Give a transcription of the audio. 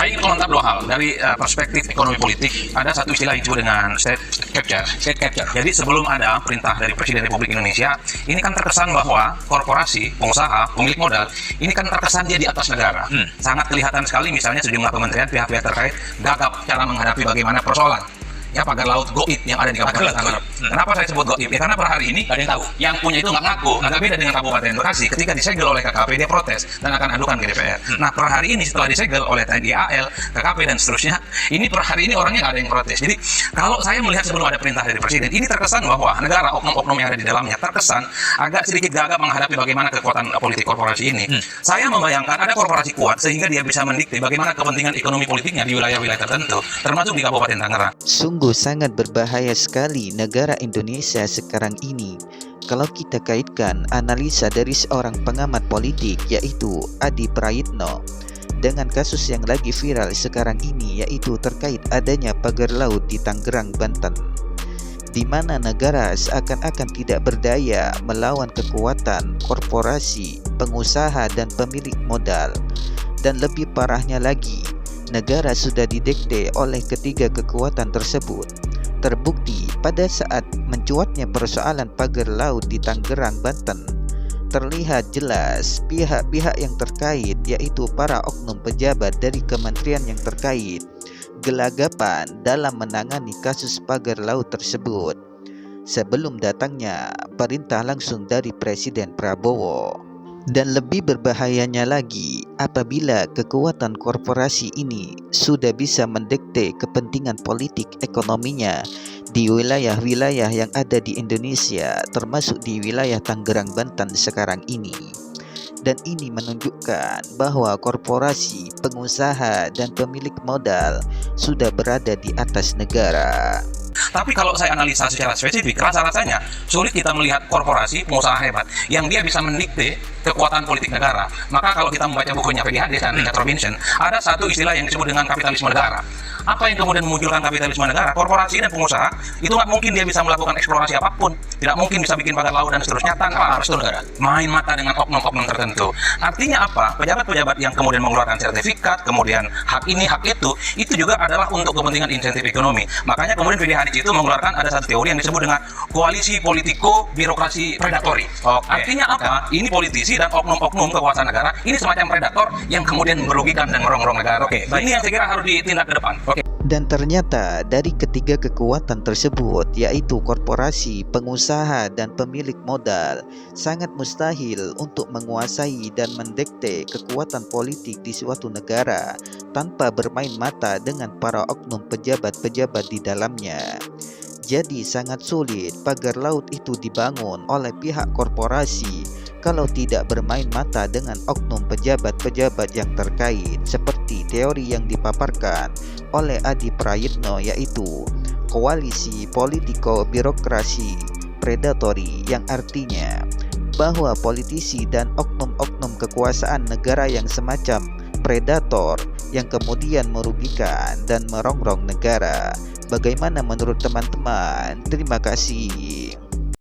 Saya ingin melengkap dua hal. Dari perspektif ekonomi politik, ada satu istilah yang disebut dengan state capture. State capture. Jadi sebelum ada perintah dari Presiden Republik Indonesia, ini kan terkesan bahwa korporasi, pengusaha, pemilik modal, ini kan terkesan dia di atas negara. Sangat kelihatan sekali misalnya sejumlah kementerian, pihak-pihak terkait gagap cara menghadapi bagaimana persoalan ya pagar laut goib yang ada di Kabupaten Tangerang. Kenapa saya sebut goib? Ya karena per hari ini Gak ada yang tahu. yang punya itu nggak ngaku. Agak beda dengan Kabupaten Bekasi. Ketika disegel oleh KKP dia protes dan akan adukan ke DPR. Nah per hari ini setelah disegel oleh TNI AL, KKP dan seterusnya, ini per hari ini orangnya nggak ada yang protes. Jadi kalau saya melihat sebelum ada perintah dari Presiden, ini terkesan bahwa negara oknum-oknum yang ada di dalamnya terkesan agak sedikit gagap menghadapi bagaimana kekuatan politik korporasi ini. Saya membayangkan ada korporasi kuat sehingga dia bisa mendikte bagaimana kepentingan ekonomi politiknya di wilayah-wilayah tertentu, termasuk di Kabupaten Tangerang. Sungguh sangat berbahaya sekali negara Indonesia sekarang ini kalau kita kaitkan analisa dari seorang pengamat politik yaitu Adi Prayitno dengan kasus yang lagi viral sekarang ini yaitu terkait adanya pagar laut di Tangerang, Banten, di mana negara seakan-akan tidak berdaya melawan kekuatan korporasi, pengusaha dan pemilik modal. Dan lebih parahnya lagi, negara sudah didikte oleh ketiga kekuatan tersebut. Terbukti pada saat mencuatnya persoalan pagar laut di Tangerang, Banten, terlihat jelas pihak-pihak yang terkait yaitu para oknum pejabat dari kementerian yang terkait gelagapan dalam menangani kasus pagar laut tersebut sebelum datangnya perintah langsung dari Presiden Prabowo. Dan lebih berbahayanya lagi apabila kekuatan korporasi ini sudah bisa mendikte kepentingan politik ekonominya di wilayah-wilayah yang ada di Indonesia, termasuk di wilayah Tangerang, Banten sekarang ini. Dan ini menunjukkan bahwa korporasi, pengusaha, dan pemilik modal sudah berada di atas negara. Tapi kalau saya analisa secara spesifik, rasa-rasanya sulit kita melihat korporasi, pengusaha hebat yang dia bisa mendikte kekuatan politik negara. Maka kalau kita membaca bukunya PDHD dan Richard Robinson, ada satu istilah yang disebut dengan kapitalisme negara. Apa yang kemudian memunculkan kapitalisme negara? Korporasi dan pengusaha itu nggak mungkin dia bisa melakukan eksplorasi apapun, tidak mungkin bisa bikin pagar laut dan seterusnya tanpa restu negara. Main mata dengan oknum-oknum tertentu. Artinya apa? Pejabat-pejabat yang kemudian mengeluarkan sertifikat, kemudian hak ini, hak itu juga adalah untuk kepentingan insentif ekonomi. Makanya kemudian PDHD itu mengeluarkan ada satu teori yang disebut dengan koalisi politiko birokrasi predatori. Artinya apa? Ini politisi dan oknum-oknum kekuasaan negara ini semacam predator yang kemudian merugikan dan merongrong negara. Ini yang saya kira harus ditindak ke depan. Dan ternyata dari ketiga kekuatan tersebut yaitu korporasi, pengusaha, dan pemilik modal sangat mustahil untuk menguasai dan mendikte kekuatan politik di suatu negara tanpa bermain mata dengan para oknum pejabat-pejabat di dalamnya. Jadi sangat sulit pagar laut itu dibangun oleh pihak korporasi kalau tidak bermain mata dengan oknum pejabat-pejabat yang terkait seperti teori yang dipaparkan oleh Adi Prayitno yaitu koalisi politiko birokrasi predatori, yang artinya bahwa politisi dan oknum-oknum kekuasaan negara yang semacam predator yang kemudian merugikan dan merongrong negara. Bagaimana menurut teman-teman? Terima kasih.